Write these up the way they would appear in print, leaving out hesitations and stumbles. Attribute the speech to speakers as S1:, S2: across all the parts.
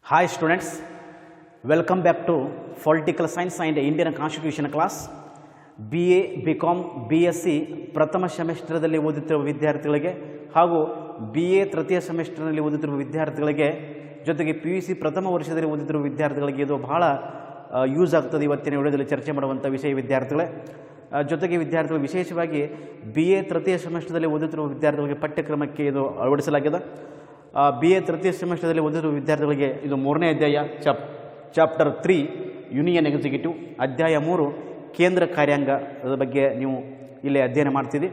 S1: Hi students, welcome back to Political Science and Indian Constitution class. BA, BCom, BSc ಪ್ರಥಮ ಸೆಮಿಸ್ಟರ್ದಲ್ಲಿ ಓದುತ್ತಿರುವ ವಿದ್ಯಾರ್ಥಿಗಳಿಗೆ ಹಾಗೂ BA ತೃತೀಯ ಸೆಮಿಸ್ಟರ್ನಲ್ಲಿ ಓದುತ್ತಿರುವ ವಿದ್ಯಾರ್ಥಿಗಳಿಗೆ ಜೊತೆಗೆ PUC ಪ್ರಥಮ ವರ್ಷದಲ್ಲಿ ಓದುತ್ತಿರುವ ವಿದ್ಯಾರ್ಥಿಗಳಿಗೆ ಇದು ಬಹಳ ಯೂಸ್ ಆಗ್ತದೆ. ಇವತ್ತಿನ ವಿಡಿಯೋದಲ್ಲಿ ಚರ್ಚೆ ಮಾಡುವಂಥ ವಿಷಯ ವಿದ್ಯಾರ್ಥಿಗಳೇ. ಜೊತೆಗೆ ವಿದ್ಯಾರ್ಥಿಗಳು ವಿಶೇಷವಾಗಿ BA ತೃತೀಯ ಸೆಮಿಸ್ಟರ್ದಲ್ಲಿ ಓದುತ್ತಿರುವ ವಿದ್ಯಾರ್ಥಿಗಳಿಗೆ ಪಠ್ಯಕ್ರಮಕ್ಕೆ ಇದು ಅಳವಡಿಸಲಾಗಿದೆ. BA ತೃತೀಯ ಸೆಮಿಸ್ಟರ್ದಲ್ಲಿ ಓದುತ್ತಿರುವ ವಿದ್ಯಾರ್ಥಿಗಳಿಗೆ ಇದು ಮೂರನೇ ಅಧ್ಯಾಯ ಚಾಪ್ಟರ್ 3 ಯೂನಿಯನ್ ಎಕ್ಸಿಕ್ಯೂಟಿವ್, ಅಧ್ಯಾಯ 3 ಕೇಂದ್ರ ಕಾರ್ಯಾಂಗದ ಬಗ್ಗೆ ನೀವು ಇಲ್ಲಿ ಅಧ್ಯಯನ ಮಾಡ್ತೀರಿ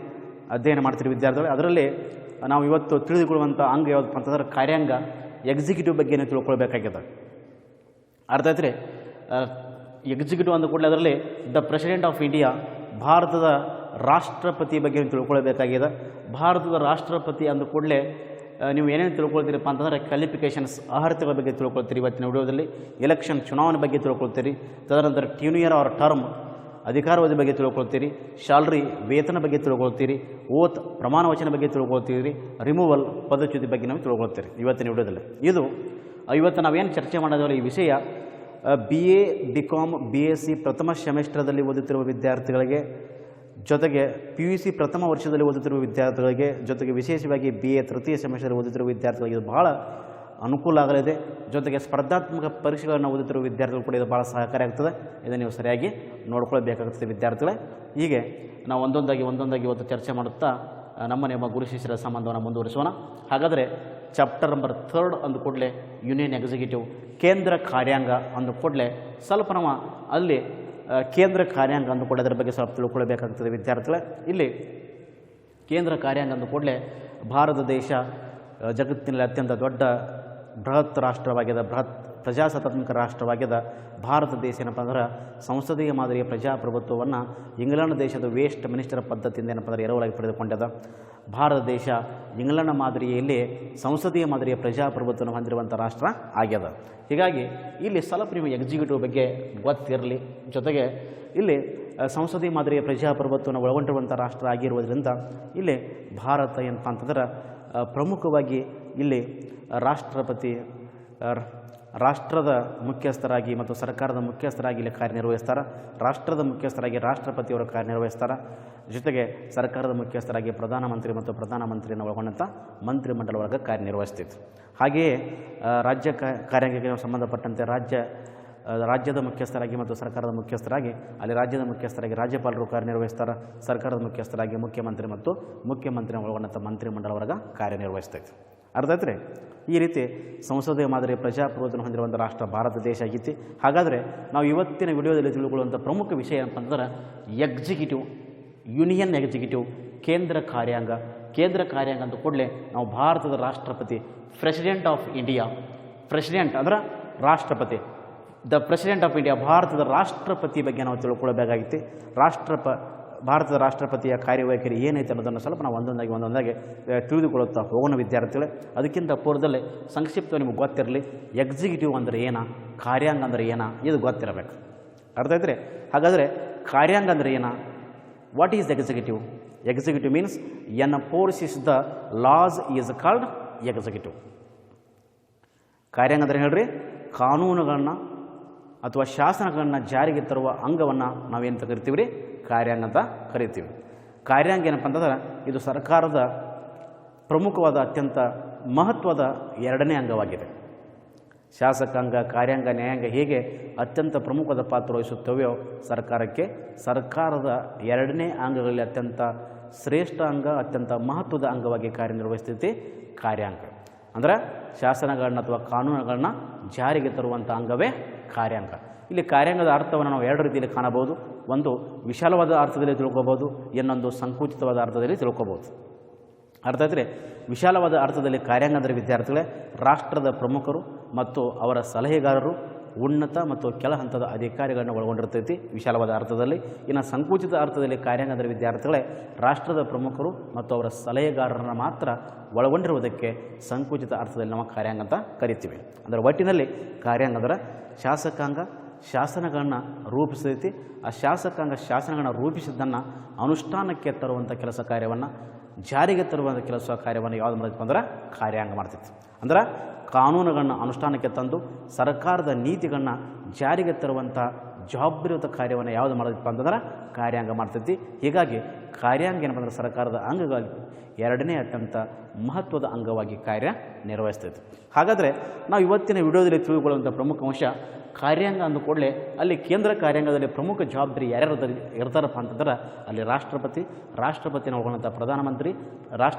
S1: ವಿದ್ಯಾರ್ಥಿಗಳು. ಅದರಲ್ಲಿ ನಾವು ಇವತ್ತು ತಿಳಿದುಕೊಳ್ಳುವಂಥ ಅಂಗ ಯಾವುದಪ್ಪ ಅಂತಂದ್ರೆ ಕಾರ್ಯಾಂಗ ಎಕ್ಸಿಕ್ಯೂಟಿವ್ ಬಗ್ಗೆ ನೀವು ತಿಳ್ಕೊಳ್ಬೇಕಾಗಿದೆ. ಅರ್ಥ ಆಯ್ತು ರೀ. ಎಕ್ಸಿಕ್ಯೂಟಿವ್ ಅಂದ ಕೂಡಲೇ ಅದರಲ್ಲಿ ದ ಪ್ರೆಸಿಡೆಂಟ್ ಆಫ್ ಇಂಡಿಯಾ, ಭಾರತದ ರಾಷ್ಟ್ರಪತಿ ಬಗ್ಗೆ ನೀವು ತಿಳ್ಕೊಳ್ಬೇಕಾಗಿದೆ. ಭಾರತದ ರಾಷ್ಟ್ರಪತಿ ಅಂದ ಕೂಡಲೇ ನೀವು ಏನೇನು ತಿಳ್ಕೊಳ್ತೀರಪ್ಪ ಅಂತಂದರೆ ಕ್ವಾಲಿಫಿಕೇಷನ್ಸ್, ಅರ್ಹತೆಗಳ ಬಗ್ಗೆ ತಿಳ್ಕೊಳ್ತೀರಿ ಇವತ್ತಿನ ವಿಡಿಯೋದಲ್ಲಿ. ಎಲೆಕ್ಷನ್, ಚುನಾವಣೆ ಬಗ್ಗೆ ತಿಳ್ಕೊಳ್ತೀರಿ. ತದನಂತರ ಟ್ಯೂನಿಯರ್ ಆರ್ ಟರ್ಮ್, ಅಧಿಕಾರಾವಧಿ ಬಗ್ಗೆ ತಿಳ್ಕೊಳ್ತೀರಿ. ಶಾಲರಿ, ವೇತನ ಬಗ್ಗೆ ತಿಳ್ಕೊಳ್ತೀರಿ. ಓತ್, ಪ್ರಮಾಣ ವಚನ ಬಗ್ಗೆ ತಿಳ್ಕೊಳ್ತೀರಿ. ರಿಮೂವಲ್, ಪದಚ್ಯುತಿ ಬಗ್ಗೆ ನಾವು ತಿಳ್ಕೊಳ್ತೀರಿ ಇವತ್ತಿನ ವಿಡಿಯೋದಲ್ಲಿ. ಇವತ್ತು ನಾವೇನು ಚರ್ಚೆ ಮಾಡೋದ್ರಲ್ಲಿ ಈ ವಿಷಯ BA, BCom, BSc ಪ್ರಥಮ ಸೆಮಿಸ್ಟರ್ದಲ್ಲಿ ಓದುತ್ತಿರುವ ವಿದ್ಯಾರ್ಥಿಗಳಿಗೆ, ಜೊತೆಗೆ PUC ಪ್ರಥಮ ವರ್ಷದಲ್ಲಿ ಓದುತ್ತಿರುವ ವಿದ್ಯಾರ್ಥಿಗಳಿಗೆ, ಜೊತೆಗೆ ವಿಶೇಷವಾಗಿ BA ತೃತೀಯ ಸೆಮಿಸ್ಟರ್ ಓದುತ್ತಿರುವ ವಿದ್ಯಾರ್ಥಿಗಳಿಗೆ ಇದು ಭಾಳ ಅನುಕೂಲ ಆಗಲಿದೆ. ಜೊತೆಗೆ ಸ್ಪರ್ಧಾತ್ಮಕ ಪರೀಕ್ಷೆಗಳನ್ನು ಓದುತ್ತಿರುವ ವಿದ್ಯಾರ್ಥಿಗಳು ಕೂಡ ಇದು ಭಾಳ ಸಹಕಾರಿ ಆಗ್ತದೆ. ಇದನ್ನು ನೀವು ಸರಿಯಾಗಿ ನೋಡ್ಕೊಳ್ಬೇಕಾಗುತ್ತದೆ ವಿದ್ಯಾರ್ಥಿಗಳೇ. ಹೀಗೆ ನಾವು ಒಂದೊಂದಾಗಿ ಇವತ್ತು ಚರ್ಚೆ ಮಾಡುತ್ತಾ ನಮ್ಮ ಗುರು ಶಿಷ್ಯರ ಸಂಬಂಧವನ್ನು ಮುಂದುವರಿಸೋಣ. ಹಾಗಾದರೆ ಚಾಪ್ಟರ್ ನಂಬರ್ 3 ಅಂದ ಕೂಡಲೇ ಯೂನಿಯನ್ ಎಕ್ಸಿಕ್ಯೂಟಿವ್, ಕೇಂದ್ರ ಕಾರ್ಯಾಂಗ ಅಂದ ಕೂಡಲೇ ಸ್ವಲ್ಪ ನಾವು ಅಲ್ಲಿ ಕೇಂದ್ರ ಕಾರ್ಯಾಂಗ ಅಂದ ಕೂಡ ಅದರ ಬಗ್ಗೆ ಸ್ವಲ್ಪ ತಿಳ್ಕೊಳ್ಬೇಕಾಗ್ತದೆ ವಿದ್ಯಾರ್ಥಿಗಳೇ. ಇಲ್ಲಿ ಕೇಂದ್ರ ಕಾರ್ಯಾಂಗ ಅಂದ ಕೂಡಲೇ ಭಾರತ ದೇಶ ಜಗತ್ತಿನಲ್ಲಿ ಅತ್ಯಂತ ದೊಡ್ಡ ಬೃಹತ್ ರಾಷ್ಟ್ರವಾಗಿದೆ, ಬೃಹತ್ ಪ್ರಜಾಸತ್ತಾತ್ಮಕ ರಾಷ್ಟ್ರವಾಗಿದೆ. ಭಾರತ ದೇಶ ಏನಪ್ಪ ಅಂದ್ರೆ ಸಂಸದೀಯ ಮಾದರಿಯ ಪ್ರಜಾಪ್ರಭುತ್ವವನ್ನು ಇಂಗ್ಲೆಂಡ್ ದೇಶದ ವೇಸ್ಟ್ ಮಿನಿಸ್ಟರ್ ಪದ್ಧತಿಯಿಂದ ಏನಪ್ಪ ಅಂದರೆ ಎರವಲಾಗಿ ಪಡೆದುಕೊಂಡಿದೆ. ಭಾರತ ದೇಶ ಇಂಗ್ಲೆಂಡ್ ಮಾದರಿಯಲ್ಲಿ ಸಂಸದೀಯ ಮಾದರಿಯ ಪ್ರಜಾಪ್ರಭುತ್ವವನ್ನು ಹೊಂದಿರುವಂಥ ರಾಷ್ಟ್ರ ಆಗ್ಯದ. ಹೀಗಾಗಿ ಇಲ್ಲಿ ಸ್ವಲ್ಪ ನೀವು ಎಕ್ಸಿಕ್ಯೂಟಿವ್ ಬಗ್ಗೆ ಗೊತ್ತಿರಲಿ. ಜೊತೆಗೆ ಇಲ್ಲಿ ಸಂಸದೀಯ ಮಾದರಿಯ ಪ್ರಜಾಪ್ರಭುತ್ವವನ್ನು ಒಳಗೊಂಡಿರುವಂಥ ರಾಷ್ಟ್ರ ಆಗಿರುವುದರಿಂದ ಇಲ್ಲಿ ಭಾರತ ಏನಪ್ಪ ಅಂತಂದ್ರೆ ಪ್ರಮುಖವಾಗಿ ಇಲ್ಲಿ ರಾಷ್ಟ್ರದ ಮುಖ್ಯಸ್ಥರಾಗಿ ಮತ್ತು ಸರ್ಕಾರದ ಮುಖ್ಯಸ್ಥರಾಗಿ ಇಲ್ಲಿ ಕಾರ್ಯನಿರ್ವಹಿಸ್ತಾರೆ. ರಾಷ್ಟ್ರದ ಮುಖ್ಯಸ್ಥರಾಗಿ ರಾಷ್ಟ್ರಪತಿಯವರು ಕಾರ್ಯನಿರ್ವಹಿಸ್ತಾರೆ. ಜೊತೆಗೆ ಸರ್ಕಾರದ ಮುಖ್ಯಸ್ಥರಾಗಿ ಪ್ರಧಾನಮಂತ್ರಿ ಮತ್ತು ಪ್ರಧಾನಮಂತ್ರಿಯನ್ನು ಒಳಗೊಂಡಂಥ ಮಂತ್ರಿಮಂಡಲ ವರ್ಗ ಕಾರ್ಯನಿರ್ವಹಿಸ್ತಿತ್ತು. ಹಾಗೆಯೇ ರಾಜ್ಯ ಕಾರ್ಯಾಂಗಕ್ಕೆ ಸಂಬಂಧಪಟ್ಟಂತೆ ರಾಜ್ಯದ ಮುಖ್ಯಸ್ಥರಾಗಿ ಮತ್ತು ಸರ್ಕಾರದ ಮುಖ್ಯಸ್ಥರಾಗಿ ಅಲ್ಲಿ ರಾಜ್ಯದ ಮುಖ್ಯಸ್ಥರಾಗಿ ರಾಜ್ಯಪಾಲರು ಕಾರ್ಯನಿರ್ವಹಿಸ್ತಾರೆ. ಸರ್ಕಾರದ ಮುಖ್ಯಸ್ಥರಾಗಿ ಮುಖ್ಯಮಂತ್ರಿ ಮತ್ತು ಮುಖ್ಯಮಂತ್ರಿನ ಒಳಗೊಂಡಂಥ ಮಂತ್ರಿಮಂಡಲ ವರ್ಗ ಕಾರ್ಯನಿರ್ವಹಿಸ್ತೈತೆ. ಅರ್ಥ ಆಯ್ತು ರೀ. ಈ ರೀತಿ ಸಂಸದೀಯ ಮಾದರಿಯ ಪ್ರಜಾಪ್ರಭುತ್ವವನ್ನು ಹೊಂದಿರುವಂಥ ರಾಷ್ಟ್ರ ಭಾರತ ದೇಶ ಆಗೈತಿ. ಹಾಗಾದರೆ ನಾವು ಇವತ್ತಿನ ವಿಡಿಯೋದಲ್ಲಿ ತಿಳ್ಕೊಳ್ಳುವಂಥ ಪ್ರಮುಖ ವಿಷಯ ಏನಪ್ಪ ಅಂತಂದ್ರೆ ಎಕ್ಸಿಕ್ಯೂಟಿವ್, ಯೂನಿಯನ್ ಎಕ್ಸಿಕ್ಯೂಟಿವ್, ಕೇಂದ್ರ ಕಾರ್ಯಾಂಗ. ಕೇಂದ್ರ ಕಾರ್ಯಾಂಗ ಅಂತ ಕೂಡಲೇ ನಾವು ಭಾರತದ ರಾಷ್ಟ್ರಪತಿ, ಪ್ರೆಸಿಡೆಂಟ್ ಆಫ್ ಇಂಡಿಯಾ, ಪ್ರೆಸಿಡೆಂಟ್ ಅಂದ್ರೆ ರಾಷ್ಟ್ರಪತಿ, ದ ಪ್ರೆಸಿಡೆಂಟ್ ಆಫ್ ಇಂಡಿಯಾ, ಭಾರತದ ರಾಷ್ಟ್ರಪತಿ ಬಗ್ಗೆ ನಾವು ತಿಳ್ಕೊಳ್ಬೇಕಾಗಿತ್ತು. ಭಾರತದ ರಾಷ್ಟ್ರಪತಿಯ ಕಾರ್ಯವೈಖರಿ ಏನೈತೆ ಅನ್ನೋದನ್ನು ಸ್ವಲ್ಪ ನಾವು ಒಂದೊಂದಾಗಿ ತಿಳಿದುಕೊಳ್ಳುತ್ತಾ ಹೋಗೋಣ ವಿದ್ಯಾರ್ಥಿಗಳೇ. ಅದಕ್ಕಿಂತ ಪೂರ್ವದಲ್ಲೇ ಸಂಕ್ಷಿಪ್ತ ನಿಮಗೆ ಗೊತ್ತಿರಲಿ, ಎಕ್ಸಿಕ್ಯೂಟಿವ್ ಅಂದರೆ ಏನ, ಕಾರ್ಯಾಂಗ ಅಂದರೆ ಏನ, ಇದು ಗೊತ್ತಿರಬೇಕು. ಅರ್ಥ ಆಯ್ತು. ಹಾಗಾದರೆ ಕಾರ್ಯಾಂಗ ಅಂದರೆ ಏನ? What is executive? Executive means enforces the laws is called executive. ಕಾರ್ಯಾಂಗ ಅಂದರೆ ಹೇಳ್ರಿ, ಕಾನೂನುಗಳನ್ನ ಅಥವಾ ಶಾಸನಗಳನ್ನು ಜಾರಿಗೆ ತರುವ ಅಂಗವನ್ನು ನಾವೇನು ಕರಿತೀವಿ ರೀ, ಕಾರ್ಯಾಂಗ ಅಂತ ಕರಿತೀವಿ. ಕಾರ್ಯಾಂಗ ಏನಪ್ಪ ಅಂತಂದ್ರೆ ಇದು ಸರ್ಕಾರದ ಪ್ರಮುಖವಾದ ಅತ್ಯಂತ ಮಹತ್ವದ ಎರಡನೇ ಅಂಗವಾಗಿದೆ. ಶಾಸಕಾಂಗ, ಕಾರ್ಯಾಂಗ, ನ್ಯಾಯಾಂಗ ಹೇಗೆ ಅತ್ಯಂತ ಪ್ರಮುಖವಾದ ಪಾತ್ರ ವಹಿಸುತ್ತವೆಯೋ ಸರ್ಕಾರಕ್ಕೆ, ಸರ್ಕಾರದ ಎರಡನೇ ಅಂಗಗಳಲ್ಲಿ ಅತ್ಯಂತ ಶ್ರೇಷ್ಠ ಅಂಗ, ಅತ್ಯಂತ ಮಹತ್ವದ ಅಂಗವಾಗಿ ಕಾರ್ಯನಿರ್ವಹಿಸ್ತೈತಿ ಕಾರ್ಯಾಂಗ. ಅಂದರೆ ಶಾಸನಗಳನ್ನ ಅಥವಾ ಕಾನೂನುಗಳನ್ನ ಜಾರಿಗೆ ತರುವಂಥ ಅಂಗವೇ ಕಾರ್ಯಾಂಗ. ಇಲ್ಲಿ ಕಾರ್ಯಾಂಗದ ಅರ್ಥವನ್ನು ನಾವು ಎರಡು ರೀತಿಯಲ್ಲಿ ಕಾಣಬಹುದು. ಒಂದು ವಿಶಾಲವಾದ ಅರ್ಥದಲ್ಲಿ ತಿಳ್ಕೊಬೋದು, ಇನ್ನೊಂದು ಸಂಕುಚಿತವಾದ ಅರ್ಥದಲ್ಲಿ ತಿಳ್ಕೊಬೋದು. ಅರ್ಥ ಆಯ್ತು. ವಿಶಾಲವಾದ ಅರ್ಥದಲ್ಲಿ ಕಾರ್ಯಾಂಗ ಅಂದರೆ ವಿದ್ಯಾರ್ಥಿಗಳೇ ರಾಷ್ಟ್ರದ ಪ್ರಮುಖರು ಮತ್ತು ಅವರ ಸಲಹೆಗಾರರು, ಉನ್ನತ ಮತ್ತು ಕೆಳ ಹಂತದ ಅಧಿಕಾರಿಗಳನ್ನು ಒಳಗೊಂಡಿರ್ತೈತಿ ವಿಶಾಲವಾದ ಅರ್ಥದಲ್ಲಿ. ಇನ್ನು ಸಂಕುಚಿತ ಅರ್ಥದಲ್ಲಿ ಕಾರ್ಯಾಂಗ ಅಂದರೆ ವಿದ್ಯಾರ್ಥಿಗಳೇ ರಾಷ್ಟ್ರದ ಪ್ರಮುಖರು ಮತ್ತು ಅವರ ಸಲಹೆಗಾರರನ್ನು ಮಾತ್ರ ಒಳಗೊಂಡಿರುವುದಕ್ಕೆ ಸಂಕುಚಿತ ಅರ್ಥದಲ್ಲಿ ನಾವು ಕಾರ್ಯಾಂಗ ಅಂತ ಕರಿತೀವಿ. ಅಂದರೆ ಒಟ್ಟಿನಲ್ಲಿ ಕಾರ್ಯಾಂಗ ಅಂದರೆ ಶಾಸಕಾಂಗ ಶಾಸನಗಳನ್ನು ರೂಪಿಸೈತಿ. ಆ ಶಾಸಕಾಂಗ ಶಾಸನಗಳನ್ನು ರೂಪಿಸಿದ್ದನ್ನು ಅನುಷ್ಠಾನಕ್ಕೆ ತರುವಂಥ ಕೆಲಸ ಕಾರ್ಯವನ್ನು, ಜಾರಿಗೆ ತರುವಂಥ ಕೆಲಸ ಕಾರ್ಯವನ್ನು ಯಾವುದು ಮಾಡ್ತಿತ್ತು ಅಂದ್ರೆ ಕಾರ್ಯಾಂಗ ಮಾಡ್ತಿತ್ತು. ಅಂದ್ರೆ ಕಾನೂನುಗಳನ್ನು ಅನುಷ್ಠಾನಕ್ಕೆ ತಂದು ಸರ್ಕಾರದ ನೀತಿಗಳನ್ನ ಜಾರಿಗೆ ತರುವಂಥ ಜವಾಬ್ದಾರಿಯುತ ಕಾರ್ಯವನ್ನು ಯಾವುದು ಮಾಡೋದಪ್ಪ ಅಂತಂದ್ರೆ ಕಾರ್ಯಾಂಗ ಮಾಡ್ತೈತಿ. ಹೀಗಾಗಿ ಕಾರ್ಯಾಂಗ ಏನಪ್ಪ ಅಂದ್ರೆ ಸರ್ಕಾರದ ಅಂಗಗಳಲ್ಲಿ ಎರಡನೇ ಅತ್ಯಂತ ಮಹತ್ವದ ಅಂಗವಾಗಿ ಕಾರ್ಯ ನಿರ್ವಹಿಸ್ತೈತಿ. ಹಾಗಾದರೆ ನಾವು ಇವತ್ತಿನ ವಿಡಿಯೋದಲ್ಲಿ ತಿಳಿದುಕೊಳ್ಳುವಂಥ ಪ್ರಮುಖ ಅಂಶ ಕಾರ್ಯಾಂಗ ಅಂದ ಕೂಡಲೇ ಅಲ್ಲಿ ಕೇಂದ್ರ ಕಾರ್ಯಾಂಗದಲ್ಲಿ ಪ್ರಮುಖ ಜವಾಬ್ದಾರಿ ಯಾರ್ಯಾರು ಇರ್ತಾರಪ್ಪ ಅಂತಂದ್ರೆ ಅಲ್ಲಿ ರಾಷ್ಟ್ರಪತಿನ ಒಳಗೊಂಡಂಥ ಪ್ರಧಾನಮಂತ್ರಿ,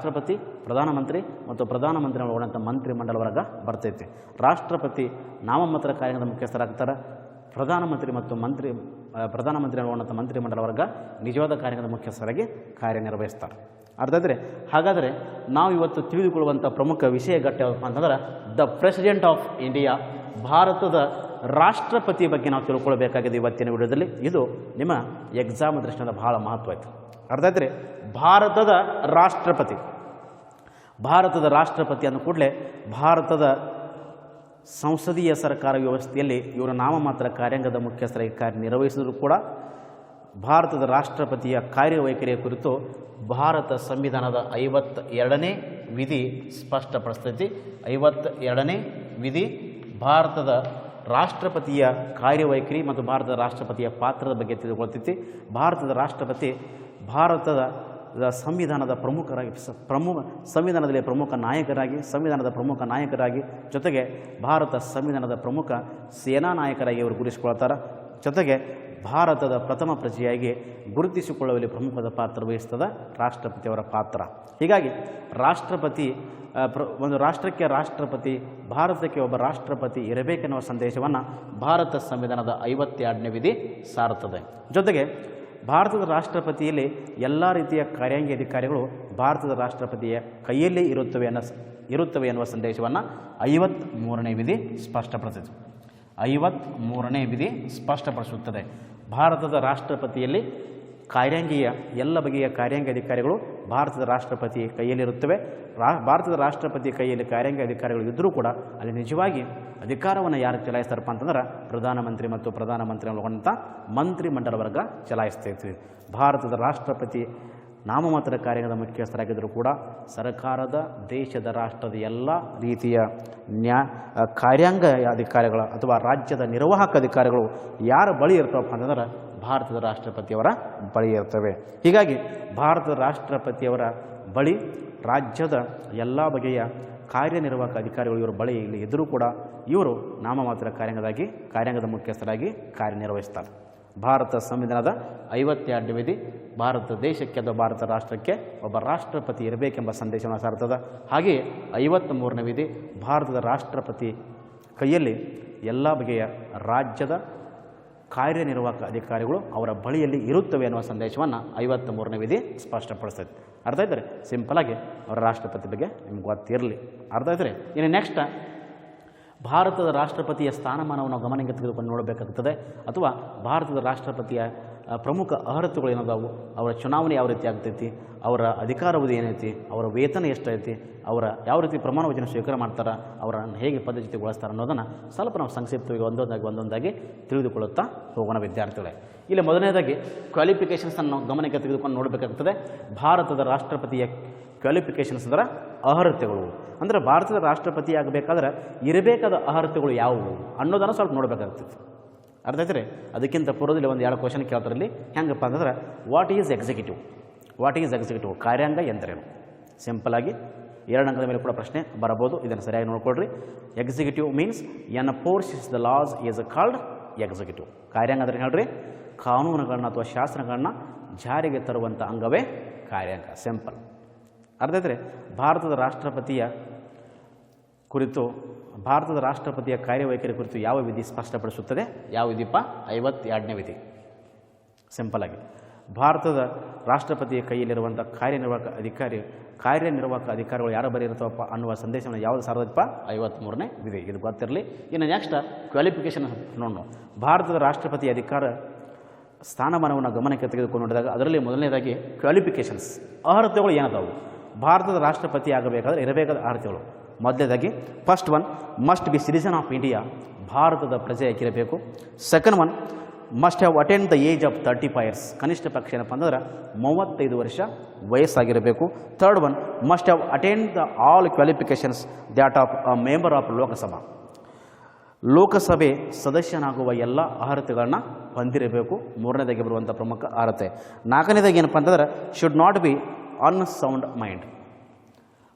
S1: ಪ್ರಧಾನಮಂತ್ರಿ ಮತ್ತು ಪ್ರಧಾನಮಂತ್ರಿನ ಒಳಗೊಂಡಂಥ ಮಂತ್ರಿಮಂಡಲ ವರ್ಗ ಬರ್ತೈತಿ. ರಾಷ್ಟ್ರಪತಿ ನಾಮಮಾತ್ರ ಕಾರ್ಯಾಂಗದ ಮುಖ್ಯಸ್ಥರಾಗ್ತಾರೆ. ಪ್ರಧಾನಮಂತ್ರಿ ಮತ್ತು ಪ್ರಧಾನಮಂತ್ರಿ ಒಳಗೊಂಡಂಥ ಮಂತ್ರಿಮಂಡಲ ವರ್ಗ ನಿಜವಾದ ಕಾರ್ಯಾಂಗದ ಮುಖ್ಯಸ್ಥರಾಗಿ ಕಾರ್ಯನಿರ್ವಹಿಸ್ತಾರೆ. ಅರ್ಥಾದರೆ ಹಾಗಾದರೆ ನಾವು ಇವತ್ತು ತಿಳಿದುಕೊಳ್ಳುವಂಥ ಪ್ರಮುಖ ವಿಷಯ ಘಟ್ಟ ಯಾವುದಪ್ಪ ಅಂತಂದ್ರೆ ದ ಪ್ರೆಸಿಡೆಂಟ್ ಆಫ್ ಇಂಡಿಯಾ, ಭಾರತದ ರಾಷ್ಟ್ರಪತಿ ಬಗ್ಗೆ ನಾವು ತಿಳ್ಕೊಳ್ಬೇಕಾಗಿದೆ ಇವತ್ತಿನ ವಿಡಿಯೋದಲ್ಲಿ. ಇದು ನಿಮ್ಮ ಎಕ್ಸಾಮ್ ದೃಷ್ಟಿಯಿಂದ ಬಹಳ ಮಹತ್ವ ಆಯಿತು. ಅರ್ಥಾದರೆ ಭಾರತದ ರಾಷ್ಟ್ರಪತಿ ಅಂದ ಕೂಡಲೇ ಭಾರತದ ಸಂಸದೀಯ ಸರ್ಕಾರ ವ್ಯವಸ್ಥೆಯಲ್ಲಿ ಇವರು ನಾಮಮಾತ್ರ ಕಾರ್ಯಾಂಗದ ಮುಖ್ಯಸ್ಥರಾಗಿ ಕಾರ್ಯನಿರ್ವಹಿಸಿದರೂ ಕೂಡ ಭಾರತದ ರಾಷ್ಟ್ರಪತಿಯ ಕಾರ್ಯವೈಖರಿಯ ಕುರಿತು ಭಾರತ ಸಂವಿಧಾನದ 52ನೇ ವಿಧಿ ಸ್ಪಷ್ಟಪಡಿಸ್ತೈತಿ. 52ನೇ ವಿಧಿ ಭಾರತದ ರಾಷ್ಟ್ರಪತಿಯ ಕಾರ್ಯವೈಖರಿ ಮತ್ತು ಭಾರತದ ರಾಷ್ಟ್ರಪತಿಯ ಪಾತ್ರದ ಬಗ್ಗೆ ತಿಳಿದುಕೊಳ್ತೈತಿ. ಭಾರತದ ರಾಷ್ಟ್ರಪತಿ ಭಾರತದ ಸಂವಿಧಾನದ ಸಂವಿಧಾನದಲ್ಲಿ ಸಂವಿಧಾನದ ಪ್ರಮುಖ ನಾಯಕರಾಗಿ ಜೊತೆಗೆ ಭಾರತ ಸಂವಿಧಾನದ ಪ್ರಮುಖ ಸೇನಾ ನಾಯಕರಾಗಿ ಅವರು ಗುರುತಿಸಿಕೊಳ್ತಾರೆ. ಜೊತೆಗೆ ಭಾರತದ ಪ್ರಥಮ ಪ್ರಜೆಯಾಗಿ ಗುರುತಿಸಿಕೊಳ್ಳುವಲ್ಲಿ ಪ್ರಮುಖದ ಪಾತ್ರ ವಹಿಸ್ತದ ರಾಷ್ಟ್ರಪತಿಯವರ ಪಾತ್ರ. ಹೀಗಾಗಿ ರಾಷ್ಟ್ರಪತಿ ಒಂದು ರಾಷ್ಟ್ರಕ್ಕೆ ರಾಷ್ಟ್ರಪತಿ, ಭಾರತಕ್ಕೆ ಒಬ್ಬ ರಾಷ್ಟ್ರಪತಿ ಇರಬೇಕೆನ್ನುವ ಸಂದೇಶವನ್ನು ಭಾರತ ಸಂವಿಧಾನದ 52ನೇ ವಿಧಿ ಸಾರುತ್ತದೆ. ಜೊತೆಗೆ ಭಾರತದ ರಾಷ್ಟ್ರಪತಿಯಲ್ಲಿ ಎಲ್ಲ ರೀತಿಯ ಕಾರ್ಯಾಂಗಿ ಅಧಿಕಾರಿಗಳು ಭಾರತದ ರಾಷ್ಟ್ರಪತಿಯ ಕೈಯಲ್ಲೇ ಇರುತ್ತವೆ ಎನ್ನುವ ಸಂದೇಶವನ್ನು 53ನೇ ವಿಧಿ ಸ್ಪಷ್ಟಪಡಿಸಿತು. 53ನೇ ವಿಧಿ ಸ್ಪಷ್ಟಪಡಿಸುತ್ತದೆ. ಭಾರತದ ರಾಷ್ಟ್ರಪತಿಯಲ್ಲಿ ಎಲ್ಲ ಬಗೆಯ ಕಾರ್ಯಾಂಗ ಅಧಿಕಾರಿಗಳು ಭಾರತದ ರಾಷ್ಟ್ರಪತಿ ಕೈಯಲ್ಲಿರುತ್ತವೆ. ಭಾರತದ ರಾಷ್ಟ್ರಪತಿ ಕೈಯಲ್ಲಿ ಕಾರ್ಯಾಂಗ ಅಧಿಕಾರಿಗಳು ಇದ್ದರೂ ಕೂಡ ಅಲ್ಲಿ ನಿಜವಾಗಿ ಅಧಿಕಾರವನ್ನು ಯಾರು ಚಲಾಯಿಸ್ತಾರಪ್ಪ ಅಂತಂದ್ರೆ ಪ್ರಧಾನಮಂತ್ರಿ ಮತ್ತು ಪ್ರಧಾನಮಂತ್ರಿ ಒಳಗೊಂಡಂಥ ಮಂತ್ರಿಮಂಡಲ ವರ್ಗ ಚಲಾಯಿಸ್ತೈತಿ. ಭಾರತದ ರಾಷ್ಟ್ರಪತಿ ನಾಮಮಾತ್ರ ಕಾರ್ಯಾಂಗದ ಮುಖ್ಯಸ್ಥರಾಗಿದ್ದರೂ ಕೂಡ ಸರ್ಕಾರದ ದೇಶದ ರಾಷ್ಟ್ರದ ಎಲ್ಲ ರೀತಿಯ ಕಾರ್ಯಾಂಗ ಅಧಿಕಾರಿಗಳ ಅಥವಾ ರಾಜ್ಯದ ನಿರ್ವಾಹಕ ಅಧಿಕಾರಿಗಳು ಯಾರ ಬಳಿ ಇರ್ತವಪ್ಪ ಅಂತಂದ್ರೆ ಭಾರತದ ರಾಷ್ಟ್ರಪತಿಯವರ ಬಳಿ ಇರ್ತವೆ. ಹೀಗಾಗಿ ಭಾರತದ ರಾಷ್ಟ್ರಪತಿಯವರ ಬಳಿ ರಾಜ್ಯದ ಎಲ್ಲ ಬಗೆಯ ಕಾರ್ಯನಿರ್ವಾಹಕ ಅಧಿಕಾರಿಗಳು ಇವರ ಬಳಿ ಇಲ್ಲಿ ಇದ್ದರೂ ಕೂಡ ಇವರು ನಾಮಮಾತ್ರ ಕಾರ್ಯಾಂಗದ ಮುಖ್ಯಸ್ಥರಾಗಿ ಕಾರ್ಯನಿರ್ವಹಿಸ್ತಾರೆ. ಭಾರತ ಸಂವಿಧಾನದ 52ನೇ ವಿಧಿ ಭಾರತ ದೇಶಕ್ಕೆ ಅಥವಾ ಭಾರತ ರಾಷ್ಟ್ರಕ್ಕೆ ಒಬ್ಬ ರಾಷ್ಟ್ರಪತಿ ಇರಬೇಕೆಂಬ ಸಂದೇಶವನ್ನು ಸಾರುತ್ತದೆ. ಹಾಗೆಯೇ 53ನೇ ವಿಧಿ ಭಾರತದ ರಾಷ್ಟ್ರಪತಿ ಕೈಯಲ್ಲಿ ಎಲ್ಲ ಬಗೆಯ ರಾಜ್ಯದ ಕಾರ್ಯನಿರ್ವಾಹಕ ಅಧಿಕಾರಿಗಳು ಅವರ ಬಳಿಯಲ್ಲಿ ಇರುತ್ತವೆ ಅನ್ನುವ ಸಂದೇಶವನ್ನು 53ನೇ ವಿಧಿ ಸ್ಪಷ್ಟಪಡಿಸ್ತದೆ. ಅರ್ಥ ಇದ್ದರೆ ಸಿಂಪಲಾಗಿ ಅವರ ರಾಷ್ಟ್ರಪತಿ ಬಗ್ಗೆ ನಿಮ್ಗೆ ಗೊತ್ತಿರಲಿ. ಅರ್ಥ ಇದ್ದರೆ ಇನ್ನು ನೆಕ್ಸ್ಟ್ ಭಾರತದ ರಾಷ್ಟ್ರಪತಿಯ ಸ್ಥಾನಮಾನವನ್ನು ಗಮನಕ್ಕೆ ತೆಗೆದುಕೊಂಡು ನೋಡಬೇಕಾಗುತ್ತದೆ. ಅಥವಾ ಭಾರತದ ರಾಷ್ಟ್ರಪತಿಯ ಪ್ರಮುಖ ಅರ್ಹತೆಗಳು ಏನದಾವು, ಅವರ ಚುನಾವಣೆ ಯಾವ ರೀತಿ ಆಗ್ತೈತಿ, ಅವರ ಅಧಿಕಾರಾವಧಿ ಏನೈತಿ, ಅವರ ವೇತನ ಎಷ್ಟೈತಿ, ಅವರ ಯಾವ ರೀತಿ ಪ್ರಮಾಣ ವಚನ ಸ್ವೀಕಾರ ಮಾಡ್ತಾರೆ, ಅವರನ್ನು ಹೇಗೆ ಪದಚ್ಯುತಿಗೊಳಿಸ್ತಾರೆ ಅನ್ನೋದನ್ನು ಸ್ವಲ್ಪ ನಾವು ಸಂಕ್ಷಿಪ್ತವಾಗಿ ಒಂದೊಂದಾಗಿ ತಿಳಿದುಕೊಳ್ಳುತ್ತಾ ಹೋಗೋಣ ವಿದ್ಯಾರ್ಥಿಗಳೇ. ಇಲ್ಲಿ ಮೊದಲನೇದಾಗಿ ಕ್ವಾಲಿಫಿಕೇಷನ್ಸನ್ನು ನಾವು ಗಮನಕ್ಕೆ ತೆಗೆದುಕೊಂಡು ನೋಡಬೇಕಾಗ್ತದೆ. ಭಾರತದ ರಾಷ್ಟ್ರಪತಿಯ ಕ್ವಾಲಿಫಿಕೇಷನ್ಸ್ ಅಂದರೆ ಅರ್ಹತೆಗಳು. ಅಂದರೆ ಭಾರತದ ರಾಷ್ಟ್ರಪತಿ ಆಗಬೇಕಾದ್ರೆ ಇರಬೇಕಾದ ಅರ್ಹತೆಗಳು ಯಾವುವು ಅನ್ನೋದನ್ನು ಸ್ವಲ್ಪ ನೋಡಬೇಕಾಗ್ತದೆ. ಅರ್ಥ ಆಯ್ತರೆ ಅದಕ್ಕಿಂತ ಪೂರ್ವದಲ್ಲಿ ಒಂದು 2 ಕ್ವಶನ್ ಕೇಳ್ತಾರಲ್ಲಿ ಹೆಂಗಪ್ಪ ಅಂತಂದ್ರೆ ವಾಟ್ ಈಸ್ ಎಕ್ಸಿಕ್ಯೂಟಿವ್ ಕಾರ್ಯಾಂಗ ಎಂದರೇನು? ಸಿಂಪಲಾಗಿ 2 ಅಂಕದ ಮೇಲೆ ಕೂಡ ಪ್ರಶ್ನೆ ಬರಬಹುದು. ಇದನ್ನು ಸರಿಯಾಗಿ ನೋಡ್ಕೊಳ್ರಿ. Executive means enforces the laws is called executive. ಕಾರ್ಯಾಂಗ ಅಂದರೆ ಹೇಳ್ರಿ ಕಾನೂನುಗಳನ್ನ ಅಥವಾ ಶಾಸನಗಳನ್ನ ಜಾರಿಗೆ ತರುವಂಥ ಅಂಗವೇ ಕಾರ್ಯಾಂಗ. ಸಿಂಪಲ್. ಅರ್ಥ ಆಯ್ತರೆ ಭಾರತದ ರಾಷ್ಟ್ರಪತಿಯ ಕಾರ್ಯವೈಖರಿ ಕುರಿತು ಯಾವ ವಿಧಿ ಸ್ಪಷ್ಟಪಡಿಸುತ್ತದೆ? ಯಾವ ವಿಧಿಪ್ಪ? 52ನೇ ವಿಧಿ. ಸಿಂಪಲಾಗಿ ಭಾರತದ ರಾಷ್ಟ್ರಪತಿಯ ಕೈಯಲ್ಲಿರುವಂಥ ಕಾರ್ಯನಿರ್ವಾಹಕ ಅಧಿಕಾರಿಗಳು ಯಾರ ಬಳಿ ಇರ್ತಾವಪ್ಪ ಅನ್ನುವ ಸಂದೇಶವನ್ನು ಯಾವುದು ಸಾರದಪ್ಪ? 53ನೇ ವಿಧಿ. ಇದು ಗೊತ್ತಿರಲಿ. ಇನ್ನು ನೆಕ್ಸ್ಟ್ ಕ್ವಾಲಿಫಿಕೇಷನ್ ನೋಡೋಣ. ಭಾರತದ ರಾಷ್ಟ್ರಪತಿ ಅಧಿಕಾರ ಸ್ಥಾನಮಾನವನ್ನು ಗಮನಕ್ಕೆ ತೆಗೆದುಕೊಂಡು ನೋಡಿದಾಗ ಅದರಲ್ಲಿ ಮೊದಲನೇದಾಗಿ ಕ್ವಾಲಿಫಿಕೇಷನ್ಸ್ ಅರ್ಹತೆಗಳು ಏನದಾವು? ಭಾರತದ ರಾಷ್ಟ್ರಪತಿ ಆಗಬೇಕಾದ್ರೆ ಇರಬೇಕಾದ ಅರ್ಹತೆಗಳು ಮೊದಲನೇದಾಗಿ first one must be citizen of India, ಭಾರತದ ಪ್ರಜೆಯಾಗಿರಬೇಕು. Second one must have attend the age of 35 years. ಕನಿಷ್ಠ ಪಕ್ಷ ಏನಪ್ಪ ಅಂದ್ರೆ 35 ವರ್ಷ ವಯಸ್ಸಾಗಿರಬೇಕು. Third one, must have attend the all qualifications that of a member of Lok Sabha. ಲೋಕಸಭೆ ಸದಸ್ಯನಾಗುವ ಎಲ್ಲ ಅರ್ಹತೆಗಳನ್ನ ಹೊಂದಿರಬೇಕು. ಮೂರನೇದಾಗಿ ಬರುವಂಥ ಪ್ರಮುಖ ಅರ್ಹತೆ. ನಾಲ್ಕನೇದಾಗಿ ಏನಪ್ಪ ಅಂತಂದ್ರೆ should not be unsound mind.